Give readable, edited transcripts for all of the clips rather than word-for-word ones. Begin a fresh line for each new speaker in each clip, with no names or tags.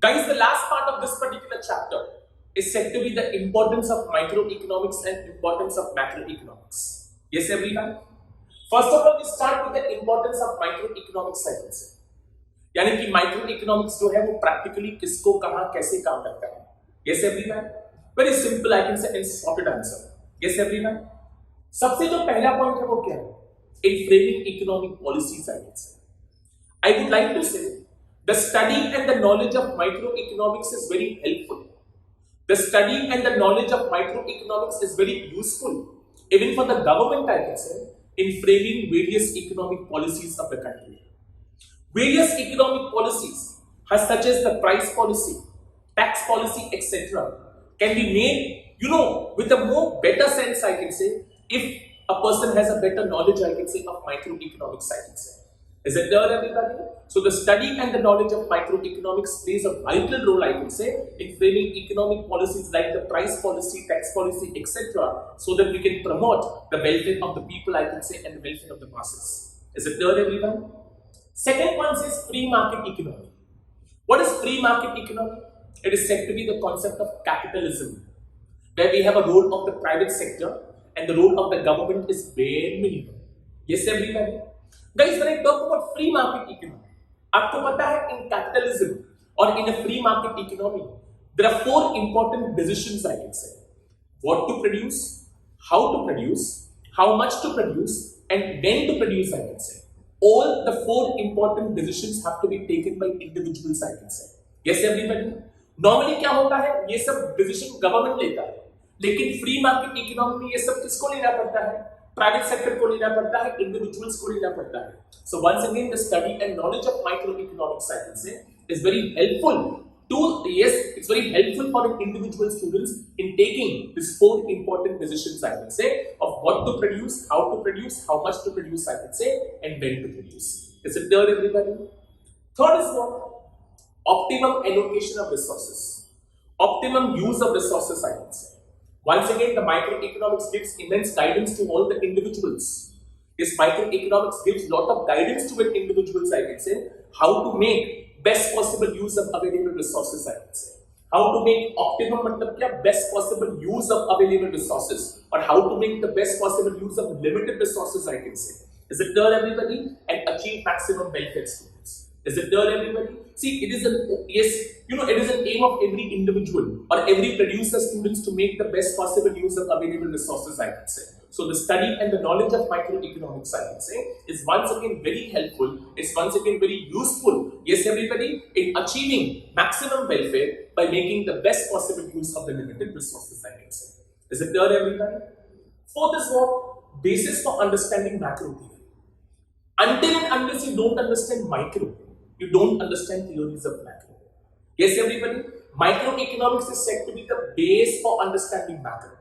Guys, the last part of this particular chapter is said to be the importance of microeconomics and importance of macroeconomics. Yes, everyone? First of all, we start with the importance of microeconomics I can say. यानी कि micro economics जो है वो practically किसको कहां कैसे काम करता है. Yes, everyone? Very simple, I can say, and sorted answer. Yes, everyone? सबसे जो पहला पॉइंट है वो क्या है? In framing economic policies, I can say. I would like to say the study and the knowledge of microeconomics is very helpful. The study and the knowledge of microeconomics is very useful, even for the government, I can say, in framing various economic policies of the country. Various economic policies, such as the price policy, tax policy, etc., can be made, with a more better sense, I can say, if a person has a better knowledge, I can say, of microeconomics, I can say. Is it clear, everybody? So the study and the knowledge of microeconomics plays a vital role, I can say, in framing economic policies like the price policy, tax policy, etc., so that we can promote the welfare of the people, I can say, and the welfare of the masses. Is it clear, everyone? Second one is free market economy. What is free market economy? It is said to be the concept of capitalism, where we have a role of the private sector and the role of the government is very minimal. Yes, everybody? Guys, when I talk about free market economy, आपको पता है in capitalism or in a free market economy, there are four important decisions, I can say. What to produce, how to produce, how much to produce, and when to produce, I can say. All the four important decisions have to be taken by individuals, I can say. Yes, everybody? Normally क्या होता है, ये सब decision government लेता है, लेकिन free market economy में ये सब किसको लेना पड़ता है? Private sector को लेना पड़ता है, individuals को लेना पड़ता है. So once again, the study and knowledge of microeconomics, I can say, is very helpful it's very helpful for individual students in taking these four important decisions, I can say, of what to produce, how much to produce, I can say, and when to produce. Is it clear, everybody? Third is what? Optimum allocation of resources. Optimum use of resources, I can say. Once again, the microeconomics gives immense guidance to all the individuals. This microeconomics gives lot of guidance to individuals, I can say, how to make best possible use of available resources, I can say. How to make optimum matlab kya? Best possible use of available resources, or how to make the best possible use of limited resources, I can say. Is it clear, everybody? And achieve maximum benefit, students. Is it clear, everybody? See, it is it is an aim of every individual or every producer students to make the best possible use of available resources, I can say. So the study and the knowledge of microeconomics, I can say, is once again very helpful. It's once again very useful. Yes, everybody, in achieving maximum welfare by making the best possible use of the limited resources, I can say. Is it clear, everybody? Fourth is what? Basis for understanding macro theory. Until and unless you don't understand micro, you don't understand theories of macro. Yes, everybody, microeconomics is said to be the base for understanding macro.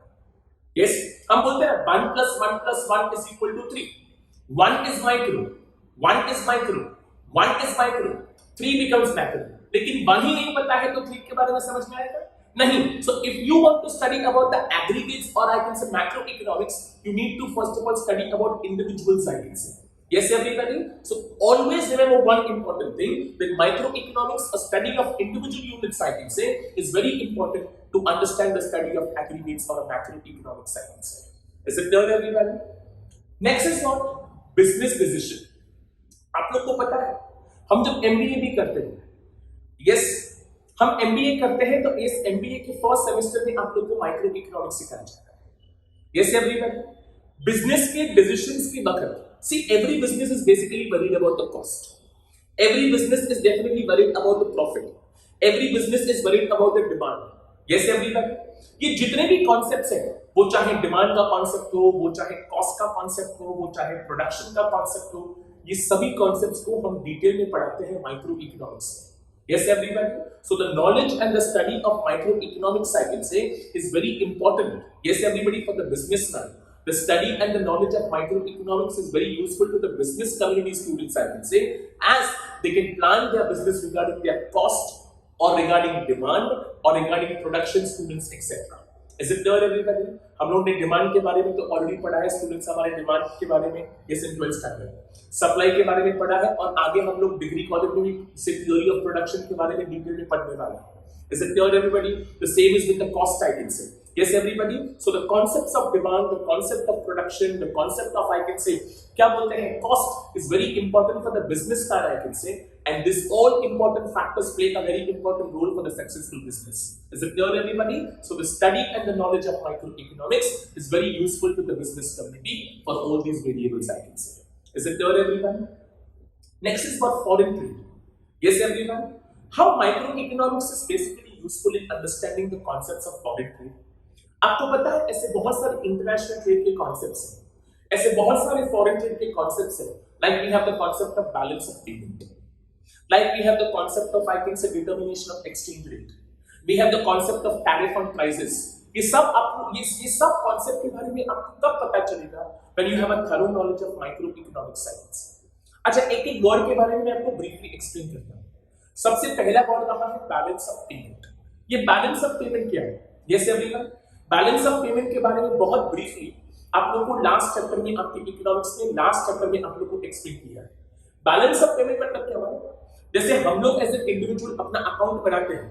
Yes, हम बोलते हैं 1 plus 1 plus 1 is equal to 3. 1 is micro, 1 is micro, 1 is micro, 3 becomes macro. लेकिन 1 ही नहीं पता है तो 3 के बारे में समझ में आएगा? नहीं. So if you want to study about the aggregates or I can say macroeconomics, you need to first of all study about individuals, I can say. Yes, everybody? So always remember one important thing, that microeconomics, a study of individual units, I can say, is very important to understand the study of aggregates or macroeconomics, I can say. Is it clear, everybody? Next is what? Business decision. आप लोग को पता है, हम जब MBA भी करते हैं, yes, हम MBA करते हैं तो इस MBA के फर्स्ट सेमेस्टर में आप लोग को माइक्रोइकोनॉमिक्स सिखाया जाता है. Yes, everybody? बिजनेस के डिसीजंस की वक्त, see, every business is basically worried about the cost. Every business is definitely worried about the profit. Every business is worried about the demand. Yes, everybody? ये जितने भी concepts हैं, वो चाहे demand का कॉन्सेप्ट हो, वो चाहे कॉस्ट का कॉन्सेप्ट हो, वो चाहे प्रोडक्शन का कॉन्सेप्ट हो, ये सभी कॉन्सेप्ट्स को हम डिटेल में पढ़ाते हैं माइक्रो इकोनॉमिक्स में. Yes, everybody? So the knowledge and the study of microeconomics, I can say, is very important. Yes, everybody, for the businessman. The study and the knowledge of microeconomics is very useful to the business community students, I can say, as they can plan their business regarding their cost or regarding demand or regarding production, students, etc. Is it clear everybody? हम लोगों ने demand के बारे में तो already पढ़ा है, students हमारे डिमांड के बारे में ये इन 12th स्टैंडर्ड। सप्लाई के बारे में पढ़ा है और आगे हम लोग डिग्री कॉलेज में भी थ्योरी ऑफ प्रोडक्शन के बारे में डिटेल में पढ़ने वाले हैं। Is it clear everybody? The same is with the cost, I can say. Yes everybody? So the concepts of demand, the concept of production, the concept of, I can say, क्या बोलते हैं, cost is very important for the business side, I can say, and this all important factors play a very important role for the successful business. Is it clear everybody? So the study and the knowledge of microeconomics is very useful to the business community for all these variables, I can say. Is it clear everyone? Next is for foreign trade. Yes everyone? How microeconomics is basically useful in understanding the concepts of foreign trade. आपको पता है ऐसे बहुत सारे international trade के concepts हैं, ऐसे बहुत सारे फॉरेन ट्रेड के कॉन्सेप्ट्स हैं, like we have the concept of balance of payment, like we have the concept of, I can say, determination of exchange rate, we have the concept of tariff on prices. ये सब आपको ये सब concept के बारे में आपको कब पता चलेगा? When you have a thorough knowledge of microeconomic science. अच्छा, एक एक वर्ड के बारे में मैं आपको ब्रीफली एक्सप्लेन करता हूं। सबसे पहला वर्ड रहा है बैलेंस ऑफ पेमेंट। ये बैलेंस ऑफ पेमेंट क्या है? Yes everyone, balance of payment के बारे में बहुत ब्रीफली आप लोगों को लास्ट चैप्टर में, आपके इकोनॉमिक्स में लास्ट चैप्टर में आप लोगों को एक्सप्लेन किया है। बैलेंस ऑफ पेमेंट मतलब क्या है? जैसे हम लोग एज ए इंडिविजुअल अपना अकाउंट बनाते हैं,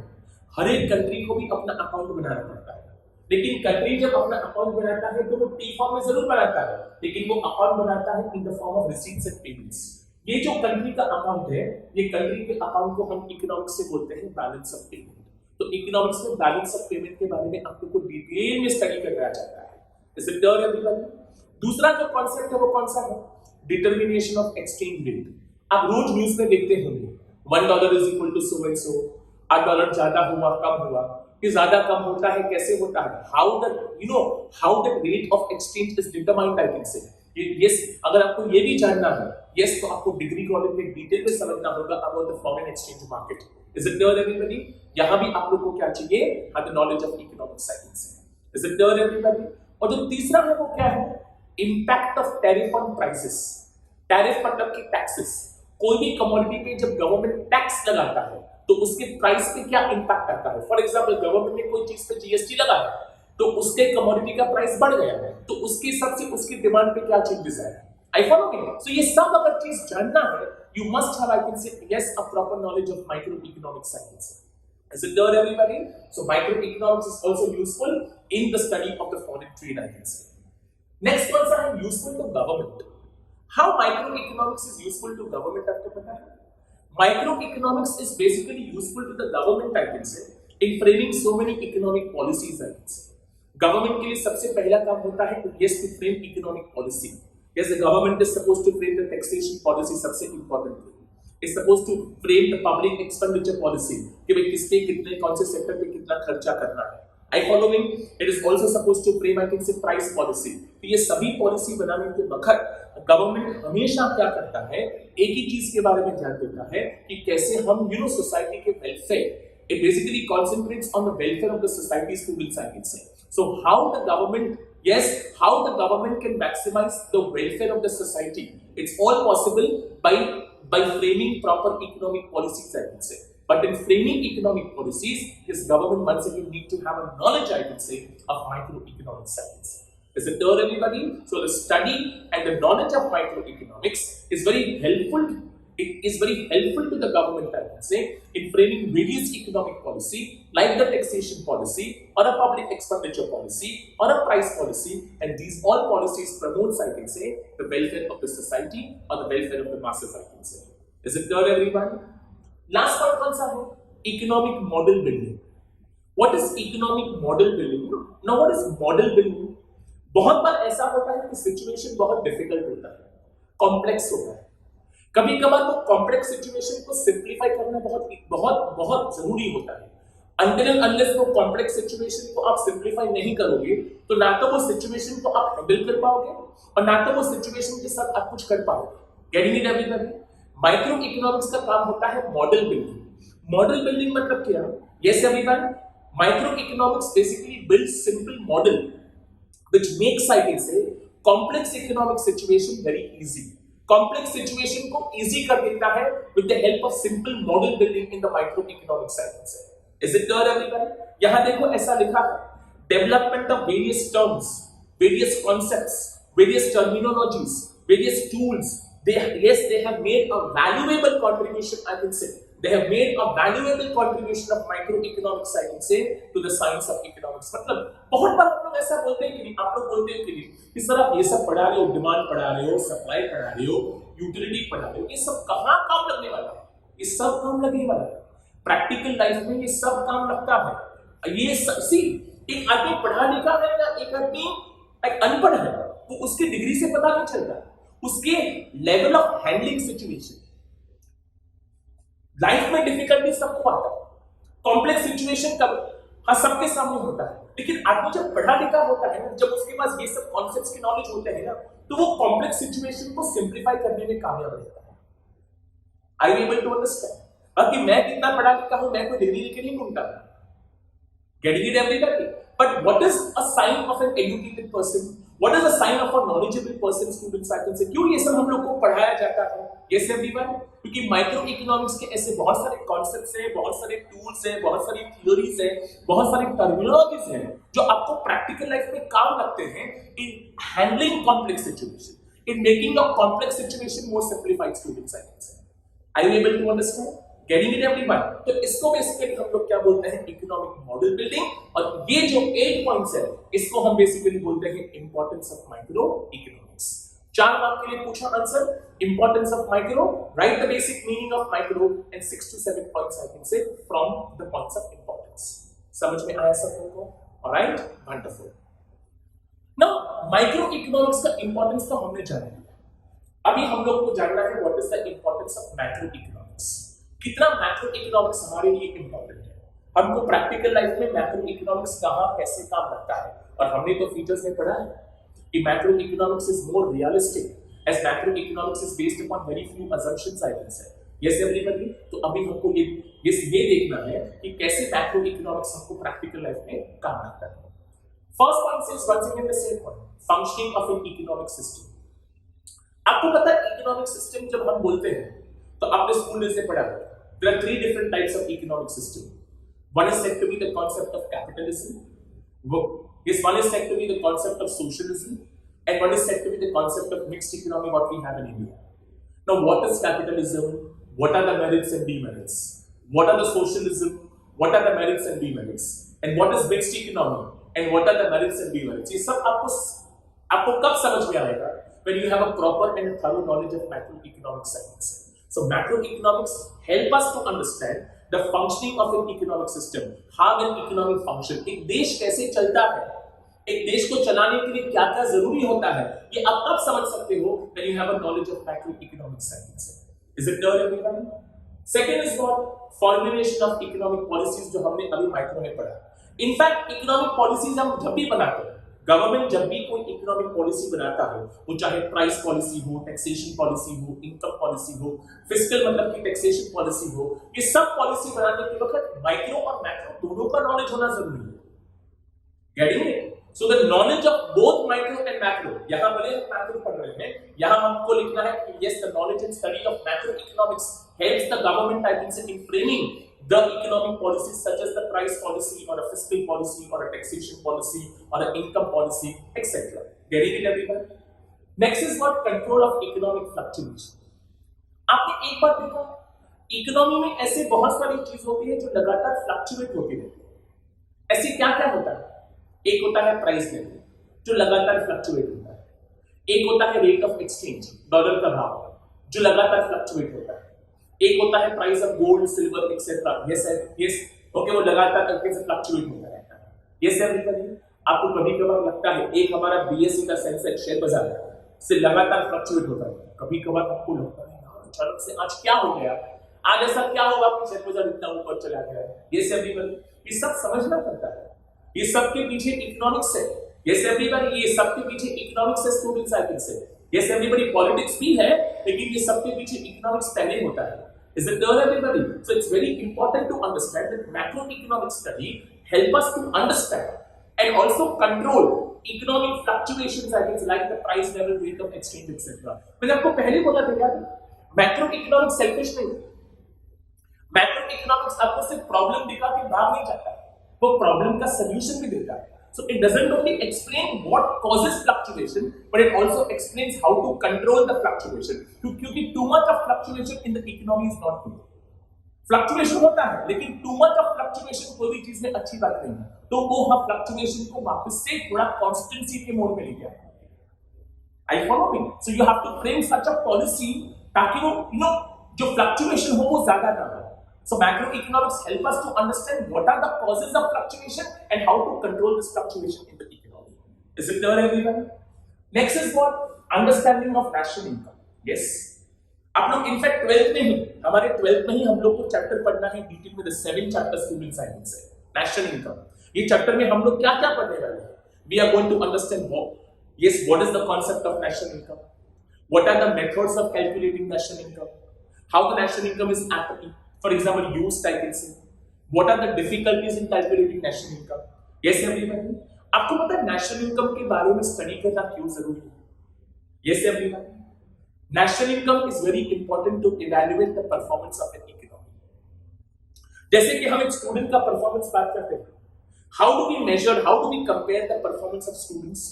हर एक कंट्री को भी अपना अकाउंट बनाना पड़ता है, लेकिन कंट्री जब अपना अकाउंट बनाता है तो वो टी फॉर्म में जरूर बनाता है, लेकिन वो अकाउंट बनाता है in the form of receipts and payments. ये जो कंट्री का अकाउंट है, ये कंट्री के अकाउंट को हम इकोनॉमिक्स से बोलते हैं बैलेंस ऑफ पेमेंट। तो इकोनॉमिक्स में बैलेंस ऑफ पेमेंट के बारे में आप लोग को डिटेल में स्टडी करवाया जाता है। Is it clear everyone? दूसरा जो कॉन्सेप्ट है वो कौन सा है? Determination of exchange rate. आप रोज न्यूज में देखते होंगे $1 is equal to so and so, $8 ज्यादा हुआ कम हुआ, ये ज्यादा कम होता है, कैसे होता है? How the rate of exchange is determined, I can say. Yes, अगर आपको ये भी जानना है, यस, तो आपको डिग्री कॉलेज में डिटेल में समझना होगा about the foreign exchange market. Is it clear everybody? यहां भी आप लोग को क्या चाहिए? The knowledge of economic science. Is it clear everybody? और जो तीसरा है वो क्या है? Impact of tariff on prices. Tariff मतलब कि टैक्सेस। कोई भी कमोडिटी पे जब गवर्नमेंट टैक्स लगाता है तो उसके प्राइस पे क्या इंपैक्ट आता है? फॉर एग्जांपल, गवर्नमेंट ने कोई चीज पे जीएसटी लगाया तो उसके कमोडिटी का प्राइस बढ़ गया है, तो उसके हिसाब से उसकी डिमांड पे क्या चेंजेस आए? I follow me? सो ये सब अगर चीज जानना है, you must have, I can say, yes, a proper knowledge of microeconomic science. Is it clear everybody? So microeconomics is also useful in the study of the foreign trade, I can say. Next कौन सा है? Useful to government. How microeconomics is useful to government, आपको पता है? Microeconomics is basically useful to the government, I can say, in framing so many economic policies, I can say. Government के लिए सबसे पहला काम होता है yes to frame economic policy. Yes, the government is supposed to frame the taxation policy, सबसे important thing. Is supposed to frame the public expenditure policy कि भाई किस पे कितने, कौन से सेक्टर पे कितना खर्चा करना है. I following. It is also supposed to frame, I can say, price policy. तो ये सभी पॉलिसी बनाने के वक्त गवर्नमेंट हमेशा क्या करता है? एक ही चीज के बारे में ध्यान देता है कि कैसे हम सोसाइटी के welfare, it basically concentrates on the welfare of the society students, I can say. So how the government can maximize the welfare of the society, it's all possible by framing proper economic policies, I can say. But in framing economic policies, this government once again need to have a knowledge, I can say, of microeconomic science. Is it clear, everybody? So the study and the knowledge of microeconomics is very helpful. It is very helpful to the government, I can say, in framing various economic policy, like the taxation policy, or a public expenditure policy, or a price policy, and these all policies promotes, I can say, the welfare of the society or the welfare of the masses, I can say. Is it clear, everyone? Last part कौन सा है? Economic model building. What is economic model building? Now what is model building? बहुत बार ऐसा होता है कि situation बहुत difficult होता है, कॉम्प्लेक्स होता है। कभी कभार वो कॉम्प्लेक्स सिचुएशन को सिंप्लीफाई करना बहुत बहुत बहुत जरूरी होता है। Until and unless वो कॉम्प्लेक्स सिचुएशन को आप सिंप्लीफाई नहीं करोगे तो ना तो वो सिचुएशन को आप हैंडल कर पाओगे और ना तो वो सिचुएशन के साथ आप कुछ कर पाओगे। Getting it everybody? Micro economics का काम होता है मॉडल बिल्डिंग। मॉडल बिल्डिंग मतलब क्या? Yes everyone, micro economics basically builds simple model which makes, I can say, complex economic situation very easy. Complex situation को easy कर देता है with the help of simple model building in the microeconomic science. Is it clear, everybody? यहाँ देखो ऐसा लिखा है, development of various terms, various concepts, various terminologies, various tools. They have made a valuable contribution, I can say. They have made a valuable contribution of microeconomics, I can say, to the science of economics. मतलब बहुत बार हम लोग ऐसा बोलते हैं कि नहीं, आप लोग बोलते हैं कि नहीं, कि सर आप ये सब पढ़ा रहे हो, डिमांड पढ़ा रहे हो, सप्लाई पढ़ा रहे हो, यूटिलिटी पढ़ा रहे हो, ये सब कहाँ काम लगने वाला है? ये सब काम लगने वाला है प्रैक्टिकल लाइफ में, ये सब काम लगता है। ये सी एक आदमी पढ़ा लिखा है या एक आदमी एक अनपढ़ है, वो उसकी डिग्री से पता नहीं चलता, उसके level of handling situation. Life में डिफिकल्टी सबको आता है, कॉम्प्लेक्स सिचुएशन कब हाँ सबके सामने होता है, लेकिन आदमी जब पढ़ा लिखा होता है ना, जब उसके पास ये सब कॉन्सेप्ट्स की नॉलेज होते हैं ना, तो वो कॉम्प्लेक्स सिचुएशन को सिंप्लीफाई करने में कामयाब रहता है। I am able to understand? बाकी मैं कितना पढ़ा लिखा हूं, मैं कोई डिग्री लेके नहीं घूमता, getting it everybody. But what is a sign of an educated person? What is a sign of a knowledgeable person? Students, I can say, क्यों ये सब हम लोग को पढ़ाया जाता है? Yes everyone, क्योंकि माइक्रो इकोनॉमिक्स के ऐसे बहुत सारे कॉन्सेप्ट्स हैं, बहुत सारे टूल्स हैं, बहुत सारी थियोरीज हैं, बहुत सारी टर्मिनोलॉजीज हैं जो आपको प्रैक्टिकल लाइफ में काम लगते हैं in handling complex situation, in making a complex situation more simplified. Students, I can say, are you able to understand? Getting it everyone? तो इसको बेसिकली हम लोग क्या बोलते हैं? Economic model building. और ये जो 8 पॉइंट्स है, इसको हम बेसिकली बोलते हैं importance of micro economics. 4 mark के लिए पूछा answer, importance of micro, right the basic meaning of micro and 6 to 7 points I can से from the points of importance. समझ में आया सब लोगों को? Alright, wonderful. Now micro economics का इंपॉर्टेंस तो हमने जान लिया, अभी हम लोग को जानना है what is the importance of macro economics. कितना मैक्रो इकोनॉमिक्स हमारे लिए इंपॉर्टेंट है, हमको प्रैक्टिकल लाइफ में मैक्रो इकोनॉमिक्स कहां कैसे काम लगता है। और हमने तो फीचर्स में पढ़ा है कि macro economics is more realistic as macro economics is based upon very few assumptions, I can say. Yes everybody? तो अभी हमको ये देखना है कि कैसे मैक्रो इकोनॉमिक्स हमको प्रैक्टिकल लाइफ में काम लगता है। First point is once again the same point, functioning of an economic system. आपको पता है इकोनॉमिक सिस्टम जब हम बोलते हैं तो आपने स्कूल में से पढ़ा है, there are 3 different types of economic system. One is said to be the concept of capitalism, one is said to be the concept of socialism, and one is said to be the concept of mixed economy, what we have in India. Now what is capitalism? What are the merits and demerits? What are the socialism? What are the merits and demerits? And what is mixed economy? And what are the merits and demerits? ये सब आपको कब समझ में आएगा? When you have a proper and thorough knowledge of macroeconomic science. So macroeconomics help us to understand the functioning of an economic system, how an economic function, एक देश कैसे चलता है, एक देश को चलाने के लिए क्या क्या जरूरी होता है, ये आप तब समझ सकते हो when you have a knowledge of macroeconomic science. Is it clear everyone? Second is what? Formulation of economic policies, जो हमने अभी माइक्रो में पढ़ा। In fact, economic policies हम जब भी बनाते हैं, गवर्नमेंट जब भी कोई इकोनॉमिक पॉलिसी बनाता है, वो चाहे प्राइस पॉलिसी हो, टैक्सेशन पॉलिसी हो, इनकम पॉलिसी हो, फिस्कल मतलब कि टैक्सेशन पॉलिसी हो, ये सब पॉलिसी बनाने के वक्त माइक्रो और मैक्रो दोनों का नॉलेज होना जरूरी है। Getting it? So the knowledge of both micro and macro, यहां भले हम मैक्रो पढ़ रहे हैं, यहां हमको लिखना है कि yes the knowledge and study of macro economics helps the government, I can से, इन framing the economic policies such as the price policy or a fiscal policy or a taxation policy or an income policy, etc. Getting it everyone? Next is what? Control of economic fluctuation. आपने एक बार देखा, economy में ऐसे बहुत सारी चीज होती है जो लगातार फ्लक्चुएट होती रहती है। ऐसे क्या क्या होता है? एक होता है प्राइस लेवल जो लगातार फ्लक्चुएट होता है, एक होता है रेट ऑफ एक्सचेंज, डॉलर का भाव जो लगातार फ्लक्चुएट होता है, एक होता है price of gold, silver etcetera. Yes yes, okay, वो लगातार तरीके से फ्लक्चुएट होता रहता है। Yes everybody? आपको कभी कभार लगता है एक हमारा बीएसई का सेंसेक्स शेयर बाजार से लगातार फ्लक्चुएट होता है, कभी कभार आपको लगता है यार अचानक से आज क्या हो गया, आज ऐसा क्या होगा कि शेयर बाजार इतना ऊपर चला गया। Yes everybody? ये सब समझना पड़ता है, ये सब के पीछे इकोनॉमिक्स है। Yes everybody? ये सब के पीछे इकोनॉमिक्स है students, I can say. Yes everybody? Politics भी है, लेकिन ये सब के पीछे इकोनॉमिक्स पहले होता है। Is it clear everybody? So it's very important to understand that macroeconomic study help us to understand and also control economic fluctuations, I guess, like the price level, rate of exchange, etc. मैंने आपको पहले बोला था यार, macroeconomics selfish नहीं, macroeconomics आपको सिर्फ problem दिखा के भाग नहीं जाता, वो प्रॉब्लम का सॉल्यूशन भी देता है। So it doesn't only explain what causes fluctuation, but it also explains how to control the fluctuation. क्योंकि too much of fluctuation in the economy is not good. Fluctuation होता है, लेकिन टू मच ऑफ फ्लक्चुएशन कोई भी चीज में अच्छी बात नहीं है, तो वो हम फ्लक्चुएशन को वापस से थोड़ा कॉन्स्टेंसी के मोड में लेके आए. I follow me. So you have to frame such a policy ताकि वो जो फ्लक्चुएशन हो वो ज्यादा ना हो. So macroeconomics help us to understand what are the causes of fluctuation and how to control this fluctuation in the economy. Is it clear, everyone? Next is what? Understanding of national income. Yes. आप लोग in fact 12th में ही, हमारे 12th में ही हम लोग को chapter पढ़ना है डिटेल में, द 7 चैप्टर स्टूडेंट साइंस है, नेशनल इनकम. ये चैप्टर में हम लोग क्या क्या पढ़ने वाले हैं? We are going to understand what is the concept of national income, what are the methods of calculating national income, how the national income is actually, for example, used, I can say. What are the difficulties in calculating national income? Yes, everybody. आपको पता है national income के बारे में study करना क्यों जरूरी है? Yes, everybody. National income is very important to evaluate the performance of an economy. जैसे कि हम एक स्टूडेंट का परफॉर्मेंस बात करते हैं. How do we measure? How do we compare the performance of students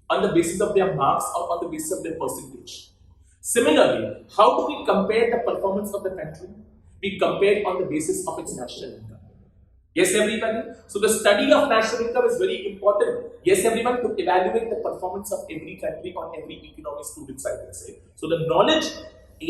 on the basis of their marks or on the basis of their percentage? Similarly, how do we compare the performance of the country? We compare on the basis of its national income. Yes, everybody. So the study of national income is very important. Yes, everyone, to evaluate the performance of every country on every economic student side, I say. So the knowledge,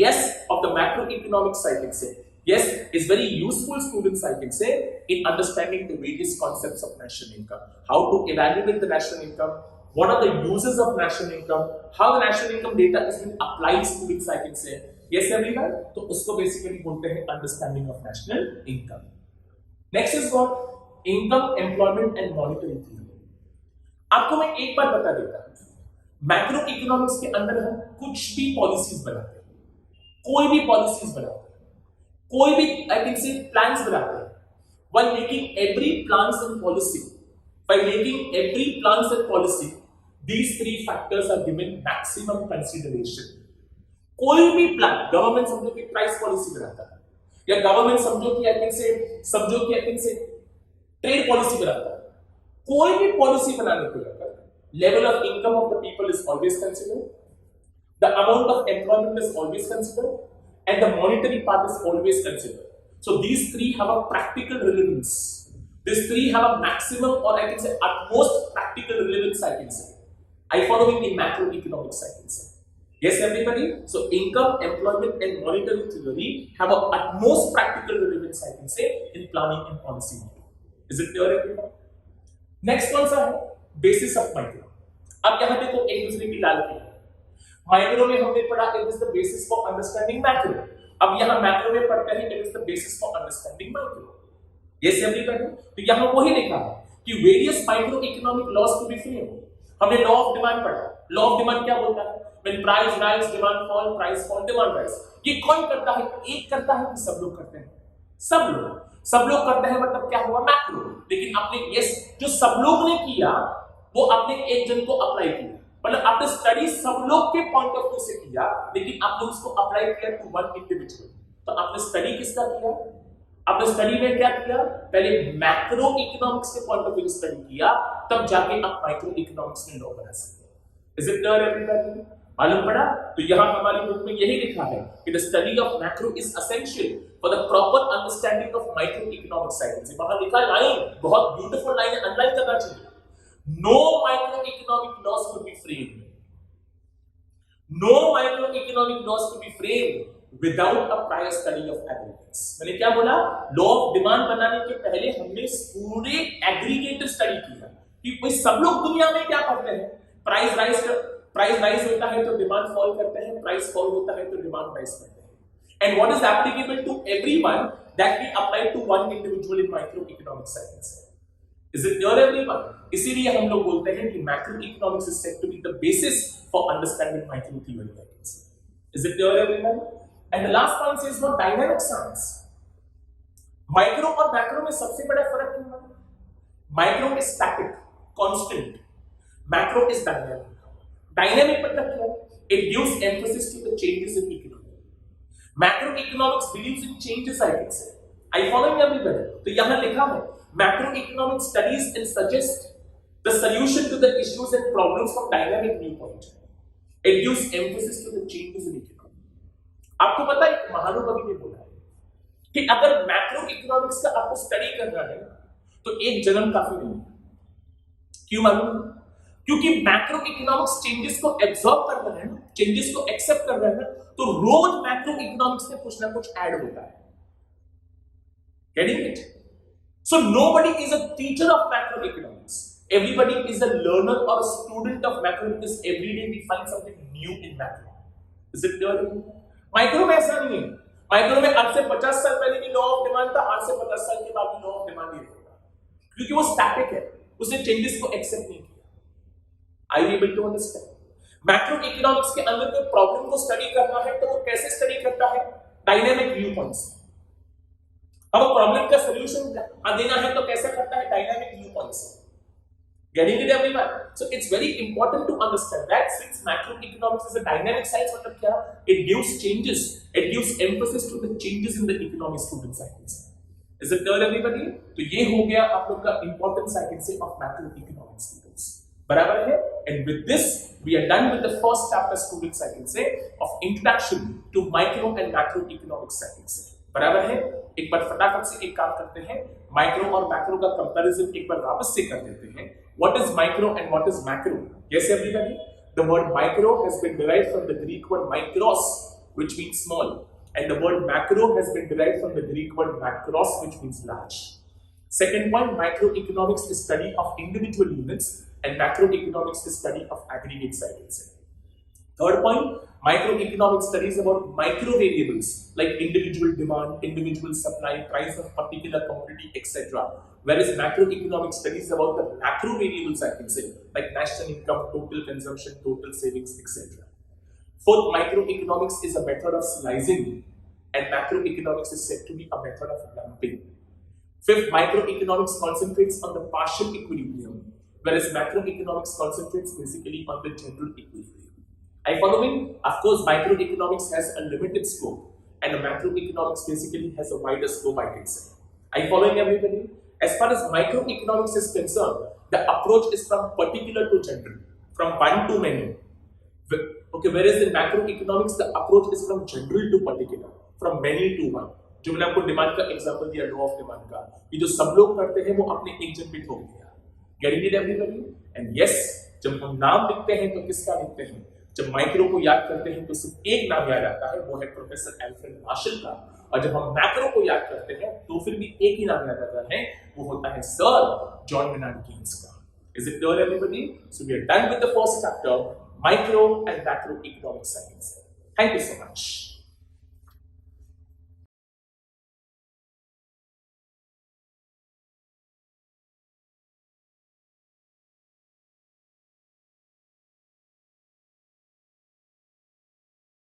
yes, of the macroeconomic side, I say, yes, is very useful, students, I can say, in understanding the various concepts of national income. How to evaluate the national income, what are the uses of national income, how the national income data is being applied, students, I can say. Yes, everyone. तो उसको basically बोलते हैं understanding of national income. Next is what? Income, employment and monetary theory. आपको मैं एक बार बता देता हूं, मैक्रो इकोनॉमिक्स के अंदर हम कुछ भी पॉलिसीज बनाते हैं, कोई भी पॉलिसीज बनाते हैं, कोई भी आई कैन से प्लान्स बनाते हैं. While making every plans and policy, by making every plans and policy, these three factors are given maximum consideration. कोई भी प्लान, गवर्नमेंट समझो कि प्राइस पॉलिसी बनाता है, या गवर्नमेंट समझो कि आई थिंक से ट्रेड पॉलिसी बनाता है, कोई भी पॉलिसी बनाने को लेकर level of income of the people is always considered, the amount of employment is always considered, and the monetary part is always considered. So these three have a practical relevance. These three have a maximum, or I can say utmost practical relevance, I can say. I follow in macroeconomics, I can say. Yes, everybody. So income, employment, and monetary theory have a utmost practical relevance, I can say, in planning and policy making. Is it clear, everyone? Next कौन सा है? Basis of micro. अब यहाँ देखो एक दूसरे की लाल की. माइक्रो में हमने पढ़ा it is the basis for understanding macro. अब यहाँ मैक्रो में पढ़ते हैं it is the basis for understanding micro. Yes, everybody. तो यहाँ वही लिखा है कि various microeconomic laws to be framed. हमने लॉ ऑफ डिमांड पढ़ा. लॉ ऑफ डिमांड क्या बोलता है? When price rise, demand fall, price fall, demand rise. ये कौन करता है? एक करता है कि सब लोग करते हैं? सब लोग करते हैं, मतलब क्या हुआ? मैक्रो. लेकिन आपने यस जो सब लोग ने किया वो आपने एक जन को अप्लाई किया, मतलब आपने स्टडी सब लोग के पॉइंट ऑफ व्यू से किया, लेकिन आपने उसको अप्लाई किया टू वन इंडिविजुअल. तो आपने स्टडी किसका किया? आपने स्टडी में क्या किया? पहले मैक्रो इकोनॉमिक्स के पॉइंट ऑफ व्यू स्टडी किया, तब जाके आप माइक्रो इकोनॉमिक्स में लॉ बना सकते हैं. Is it clear everybody? मालूम पड़ा? तो यहाँ हमारी बुक में यही लिखा है कि the study of macro is essential for the proper understanding of micro economic cycles. वहां लिखा लाइन, बहुत ब्यूटीफुल लाइन है, अंडरलाइन करना चाहिए. No micro economic laws could be framed, no micro economic laws could be framed without a prior study of aggregates. मैंने क्या बोला? Law of demand बनाने के पहले हमने पूरे एग्रीगेट स्टडी किया कि भाई सब लोग दुनिया में क्या करते हैं? प्राइस राइज होता है तो डिमांड फॉल करते हैं, प्राइस फॉल होता है तो डिमांड राइज करते हैं. And what is applicable to everyone that we apply to one individual in micro economic cycles. Is it clear everyone? इसीलिए हम लोग बोलते हैं कि macro economics is said to be the basis for understanding micro theory. Is it clear everyone? And the last point is what? Dynamic science. Micro और macro में सबसे बड़ा फर्क क्या है? Micro is static, constant, macro is dynamic. Dynamic मतलब क्या? It gives emphasis to the changes in economy. Macroeconomics believes in changes, I can say. I follow everybody. तो यहाँ लिखा है macroeconomic studies and suggest the solution to the issues and problems from dynamic viewpoint. It gives emphasis to the changes in economy. आपको पता है एक महानुभवी ने बोला है कि अगर मैक्रो इकोनॉमिक्स का आपको स्टडी करना है तो एक जन्म काफी नहीं है। क्यों मालूम? क्योंकि मैक्रो इकोनॉमिक्स चेंजेस को एब्जॉर्ब कर रहा है ना, चेंजेस को एक्सेप्ट कर रहा है ना, तो रोज मैक्रो इकोनॉमिक्स में कुछ ना कुछ ऐड होता है। Getting it? So nobody is a teacher of macroeconomics. Everybody is a learner or a student of macro because every day we find something new in macro. Is it clear? Micro में ऐसा नहीं है। Micro में आज से 50 साल पहले भी लॉ ऑफ डिमांड था, आज से 50 साल के बाद भी लॉ ऑफ डिमांड ही रहेगा, क्योंकि वो स्टैटिक है, उसने चेंजेस को एक्सेप्ट नहीं किया। Are you able to understand? Macro economics के अंदर कोई प्रॉब्लम को स्टडी करना है तो वो कैसे स्टडी करता है? डायनेमिक व्यू पॉइंट से। अब प्रॉब्लम का सॉल्यूशन देना है तो कैसे करता है? डायनामिक व्यू पॉइंट से। Getting it everyone? So it's very important to understand that since macroeconomics is a dynamic science, मतलब क्या? It gives changes, it gives emphasis to the changes in the economic student cycles. Is it clear everybody? तो ये हो गया आप लोग का important cycle से of macroeconomic students. बराबर है? And with this we are done with the first chapter student cycle से of introduction to micro and macroeconomic cycles. बराबर है? एक बार फटाफट से एक काम करते हैं, माइक्रो और मैक्रो का कंपैरिजन एक बार वापस से कर देते हैं। What is micro and what is macro? Yes, everybody. The word micro has been derived from the Greek word mikros, which means small, and the word macro has been derived from the Greek word makros, which means large. Second point, microeconomics is study of individual units, and macroeconomics is study of aggregate cycles. Third point, microeconomics studies about micro variables like individual demand, individual supply, price of particular commodity, etc. Whereas macroeconomics studies about the macro variables, I can say, like national income, total consumption, total savings, etc. Fourth, microeconomics is a method of slicing, and macroeconomics is said to be a method of lumping. Fifth, microeconomics concentrates on the partial equilibrium, whereas macroeconomics concentrates basically on the general equilibrium. Are you following? Of course, microeconomics has a limited scope, and macroeconomics basically has a wider scope, I can say. Are you following everybody? As far as microeconomics is concerned, the approach is from particular to general, from one to many. Okay, whereas in macroeconomics, the approach is from general to particular, from many to one. जो मैंने आपको demand का example दिया, law of demand का, ये जो सब लोग करते हैं वो अपने एक जन पे थोप दिया। Getting it everybody? And yes, जब हम नाम लिखते हैं तो किसका लिखते हैं? जब माइक्रो को याद करते हैं तो सिर्फ एक नाम याद आता है, वो है प्रोफेसर एल्फ्रेड मार्शल का, और जब हम मैक्रो को याद करते हैं तो फिर भी एक ही नाम याद आता है, वो होता है सर जॉन मेनार्ड कीन्स का। Is it clear everybody? So we are done with the first chapter, micro and macroeconomic science. Thank you so much.